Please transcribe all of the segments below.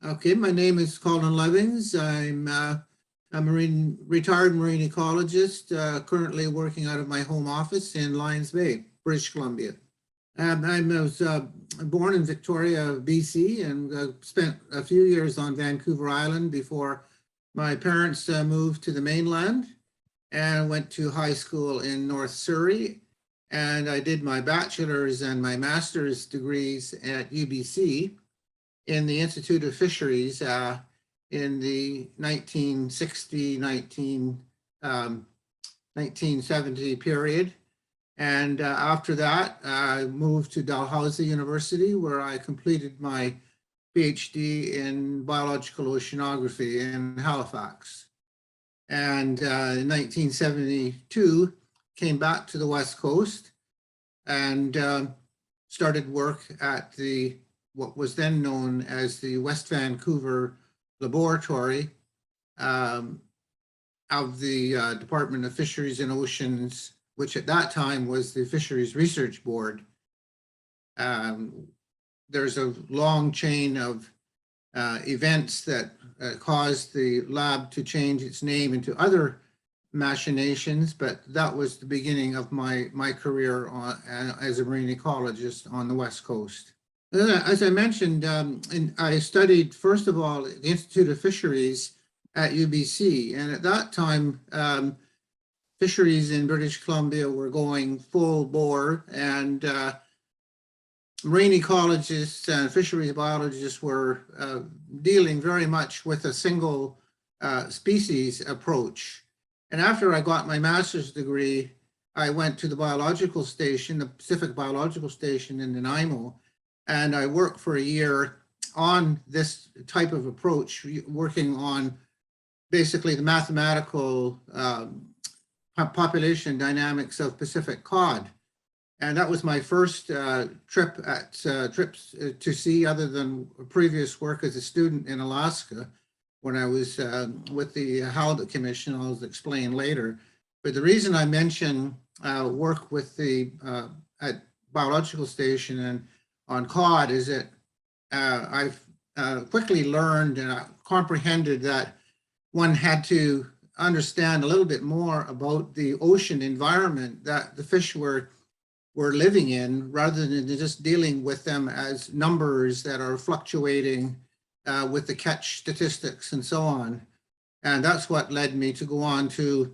Okay, my name is Colin Levings. I'm a retired marine ecologist, currently working out of my home office in Lions Bay, British Columbia. I was born in Victoria, BC, and spent a few years on Vancouver Island before my parents moved to the mainland, and went to high school in North Surrey. And I did my bachelor's and my master's degrees at UBC in the Institute of Fisheries in the 1970 period. And after that, I moved to Dalhousie University, where I completed my PhD in biological oceanography in Halifax. And in 1972, came back to the West Coast and started work at what was then known as the West Vancouver Laboratory of the Department of Fisheries and Oceans, which at that time was the Fisheries Research Board. There's a long chain of events that caused the lab to change its name into other machinations, but that was the beginning of my career as a marine ecologist on the West Coast. As I mentioned, I studied, first of all, the Institute of Fisheries at UBC, and at that time, fisheries in British Columbia were going full bore, and marine ecologists and fisheries biologists were dealing very much with a single species approach. And after I got my master's degree, I went to the biological station, the Pacific Biological Station in Nanaimo, and I worked for a year on this type of approach, working on basically the mathematical population dynamics of Pacific cod. And that was my first trips to sea, other than previous work as a student in Alaska when I was with the Halibut Commission. I'll explain later. But the reason I mention work with the at Biological Station and on cod is that I've quickly learned and comprehended that one had to understand a little bit more about the ocean environment that the fish were living in, rather than just dealing with them as numbers that are fluctuating with the catch statistics and so on. And that's what led me to go on to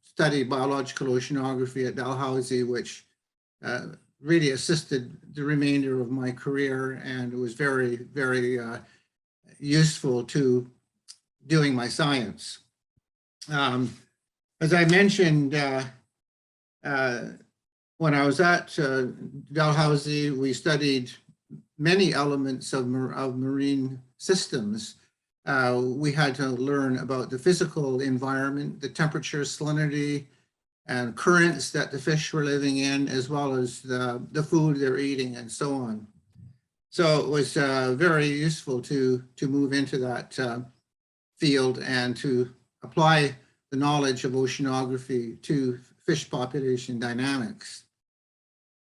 study biological oceanography at Dalhousie, which really assisted the remainder of my career, and it was very, very useful to doing my science. As I mentioned, when I was at Dalhousie, we studied many elements of marine systems. We had to learn about the physical environment, the temperature, salinity, and currents that the fish were living in, as well as the food they're eating and so on. So it was very useful to move into that field and to apply the knowledge of oceanography to fish population dynamics.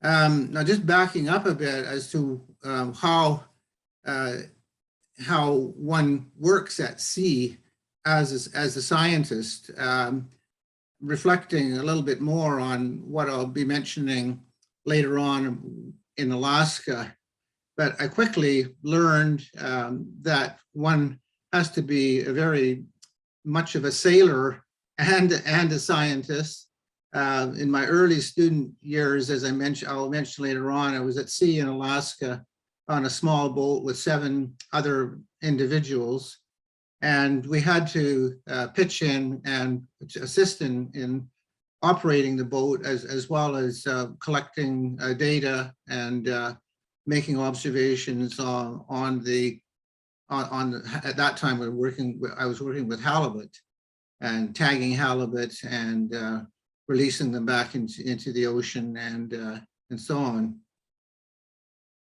Now, just backing up a bit as to how one works at sea as a scientist, reflecting a little bit more on what I'll be mentioning later on in Alaska. But I quickly learned that one has to be very much of a sailor and a scientist. In my early student years, as I'll mention later on, I was at sea in Alaska on a small boat with 7 other individuals. And we had to pitch in and assist in operating the boat, as well as collecting data and making observations at that time I was working with halibut and tagging halibut and releasing them back into the ocean and so on.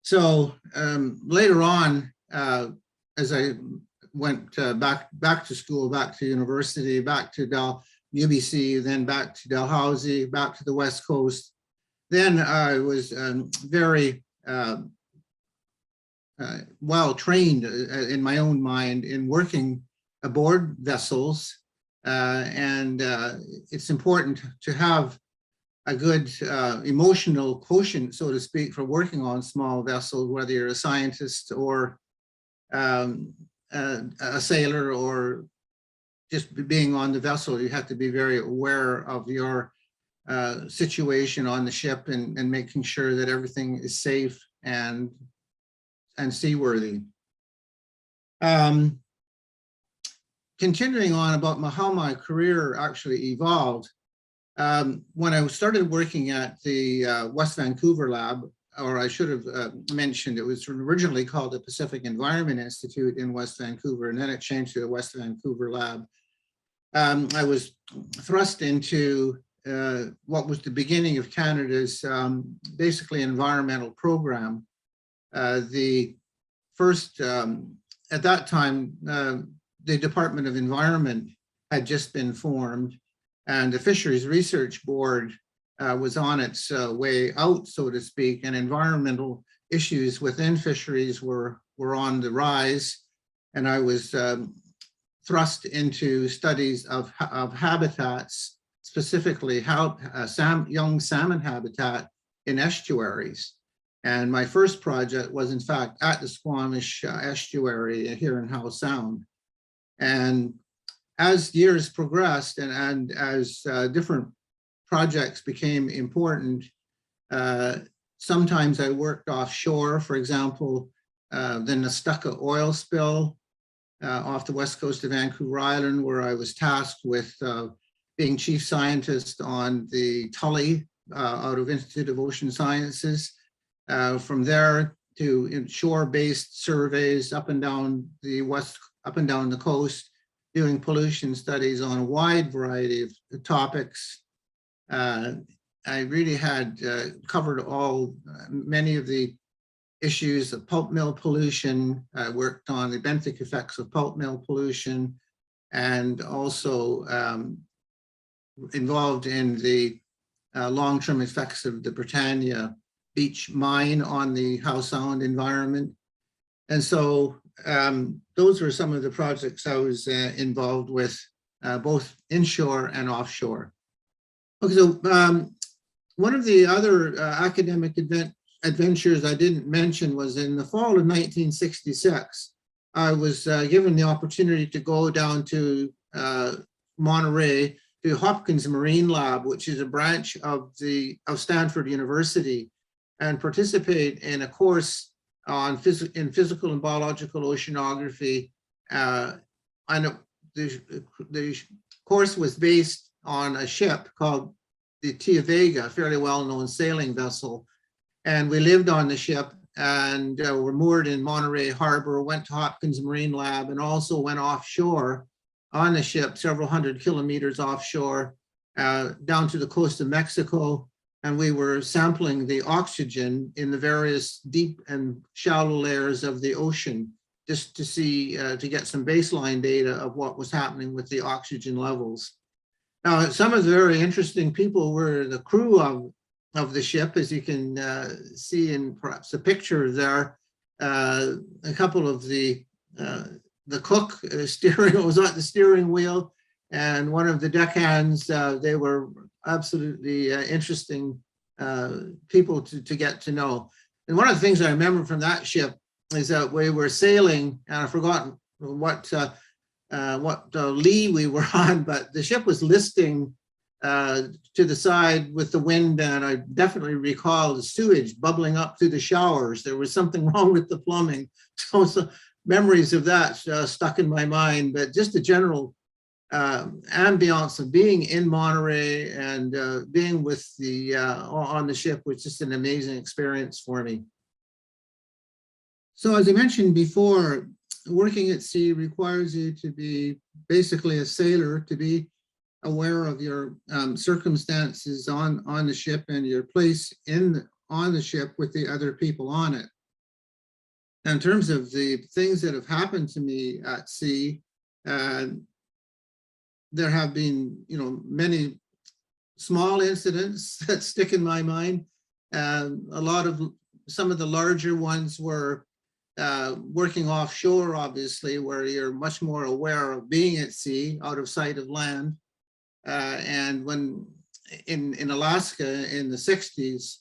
So later on, as I went back to school, back to university, back to UBC, then back to Dalhousie, back to the West Coast, then I was very well trained in my own mind in working aboard vessels, and it's important to have a good emotional quotient, so to speak, for working on small vessels, whether you're a scientist or a sailor or just being on the vessel. You have to be very aware of your situation on the ship and making sure that everything is safe and seaworthy. Continuing on about how my career actually evolved, when I started working at the West Vancouver lab, or I should have mentioned, it was originally called the Pacific Environment Institute in West Vancouver, and then it changed to the West Vancouver lab. I was thrust into what was the beginning of Canada's basically environmental program. The first, at that time, the Department of Environment had just been formed, and the Fisheries Research Board was on its way out, so to speak, and environmental issues within fisheries were on the rise. And I was thrust into studies of habitats, specifically how young salmon habitat in estuaries. And my first project was, in fact, at the Squamish estuary here in Howe Sound. And as years progressed and as different projects became important, sometimes I worked offshore. For example, the Nestucca oil spill off the west coast of Vancouver Island, where I was tasked with being chief scientist on the Tully out of Institute of Ocean Sciences. From there to shore-based surveys up and down the coast, doing pollution studies on a wide variety of topics. I really had covered many of the issues of pulp mill pollution. I worked on the benthic effects of pulp mill pollution, and also involved in the long-term effects of the Britannia Beach mine on the Howe Sound environment. And so those were some of the projects I was involved with, both inshore and offshore. Okay, so one of the other academic adventures I didn't mention was in the fall of 1966. I was given the opportunity to go down to Monterey to Hopkins Marine Lab, which is a branch of Stanford University, and participate in a course on physical and biological oceanography. And the course was based on a ship called the Tia Vega, a fairly well-known sailing vessel. And we lived on the ship and were moored in Monterey Harbor, went to Hopkins Marine Lab, and also went offshore on the ship, several hundred kilometers offshore, down to the coast of Mexico. And we were sampling the oxygen in the various deep and shallow layers of the ocean, just to see, to get some baseline data of what was happening with the oxygen levels. Now, some of the very interesting people were the crew of the ship, as you can see in perhaps a picture there. A couple of the cook was at the steering wheel, and one of the deckhands. They were absolutely interesting people to get to know. And one of the things I remember from that ship is that we were sailing, and I've forgotten what lee we were on, but the ship was listing to the side with the wind, and I definitely recall the sewage bubbling up through the showers. There was something wrong with the plumbing. So memories of that stuck in my mind, but just the general ambiance of being in Monterey and being with on the ship was just an amazing experience for me. So as I mentioned before, working at sea requires you to be basically a sailor, to be aware of your circumstances on the ship and your place on the ship with the other people on it. In terms of the things that have happened to me at sea, there have been, many small incidents that stick in my mind. Some of the larger ones were working offshore, obviously, where you're much more aware of being at sea, out of sight of land. And when in Alaska in the 60s,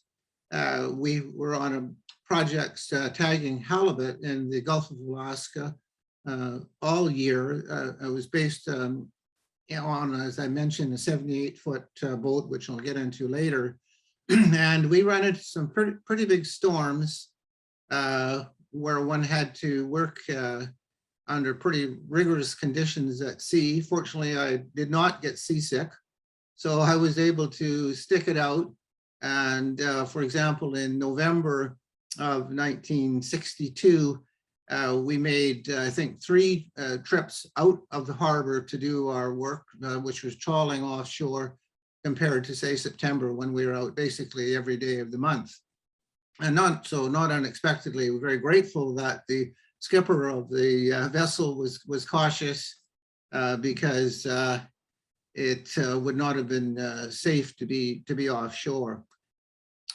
we were on a project tagging halibut in the Gulf of Alaska all year. It was based on, as I mentioned, a 78-foot boat, which I'll get into later. And we ran into some pretty big storms where one had to work under pretty rigorous conditions at sea. Fortunately, I did not get seasick, so I was able to stick it out. And for example, in November of 1962, we made, I think, 3 trips out of the harbor to do our work, which was trawling offshore, compared to, say, September, when we were out basically every day of the month. And not unexpectedly, we're very grateful that the skipper of the vessel was cautious, because it would not have been safe to be offshore.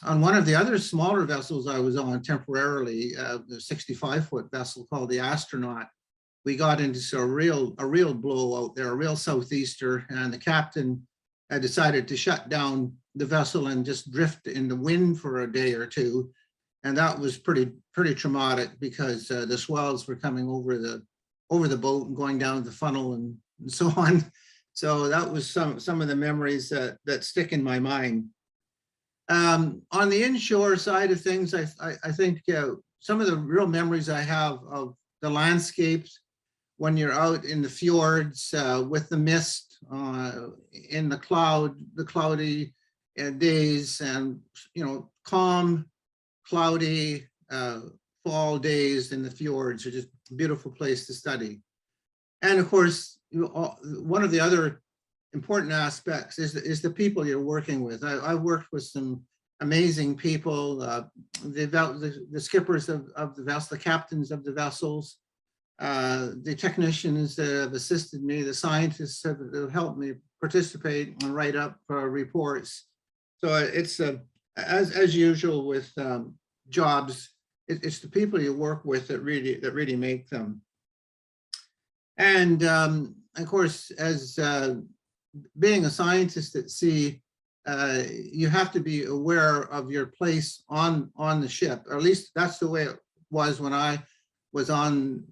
On one of the other smaller vessels I was on temporarily, the 65-foot vessel called the Astronaut, we got into a real blow out there, a real southeaster, and the captain had decided to shut down the vessel and just drift in the wind for a day or two. And that was pretty traumatic, because the swells were coming over the boat and going down the funnel and so on. So that was some of the memories that stick in my mind. On the inshore side of things, I think some of the real memories I have of the landscapes when you're out in the fjords with the mist in the cloudy days, and calm, cloudy fall days in the fjords are just a beautiful place to study. And of course, one of the other important aspects is the people you're working with. I've worked with some amazing people, the skippers of the vessel, the captains of the vessels, the technicians that have assisted me, the scientists that have helped me participate and write up reports. So it's as usual with jobs, it's the people you work with that really make them. And of course, as being a scientist at sea, you have to be aware of your place on the ship. Or at least that's the way it was when I was on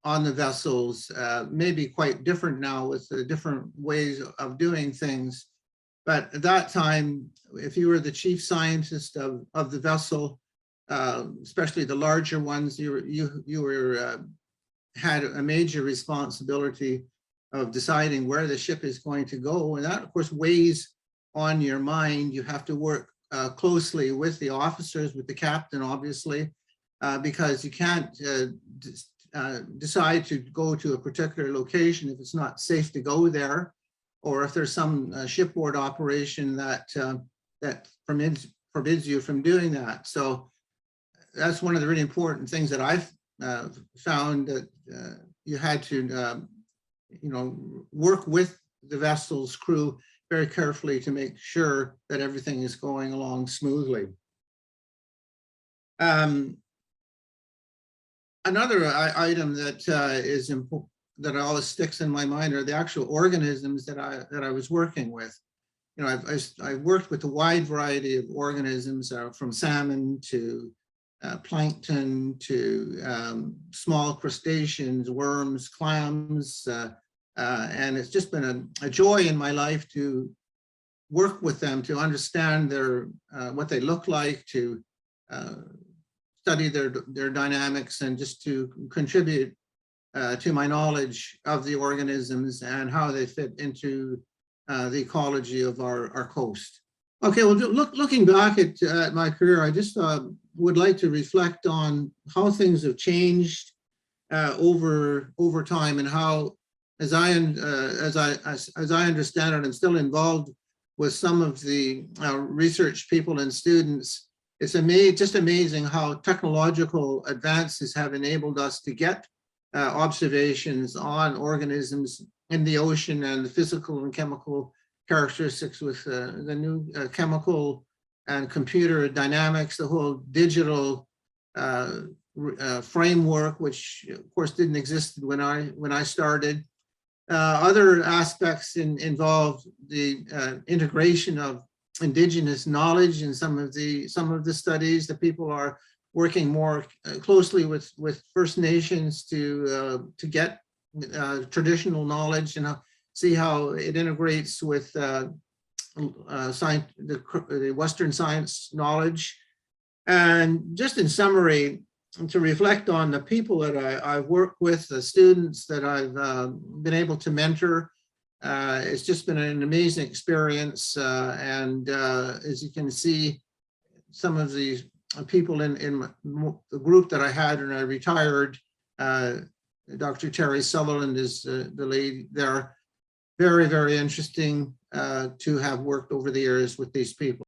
the vessels. Maybe quite different now with the different ways of doing things. But at that time, if you were the chief scientist of the vessel, especially the larger ones, you were had a major responsibility of deciding where the ship is going to go. And that, of course, weighs on your mind. You have to work closely with the officers, with the captain, obviously, because you can't decide to go to a particular location if it's not safe to go there, or if there's some shipboard operation that forbids you from doing that. So that's one of the really important things that I've found, that you had to work with the vessel's crew very carefully to make sure that everything is going along smoothly. Another item that is important, that always sticks in my mind, are the actual organisms that I was working with. I've worked with a wide variety of organisms, from salmon to plankton to small crustaceans, worms, clams, and it's just been a joy in my life to work with them, to understand their what they look like, to study their dynamics, and just to contribute to my knowledge of the organisms and how they fit into the ecology of our coast. Okay, well, looking back at my career, I just would like to reflect on how things have changed over time, and how, as I understand it, I'm still involved with some of the research people and students. It's just amazing how technological advances have enabled us to get observations on organisms in the ocean, and the physical and chemical characteristics with the new chemical and computer dynamics, the whole digital framework, which of course didn't exist when I started. Other aspects involve the integration of indigenous knowledge in some of the studies. The people are working more closely with First Nations to get traditional knowledge and see how it integrates with science, the Western science knowledge. And just in summary, to reflect on the people that I've worked with, the students that I've been able to mentor, it's just been an amazing experience. And as you can see, some of the people in the group that I had when I retired, Dr. Terry Sutherland is the lady there. Very, very interesting to have worked over the years with these people.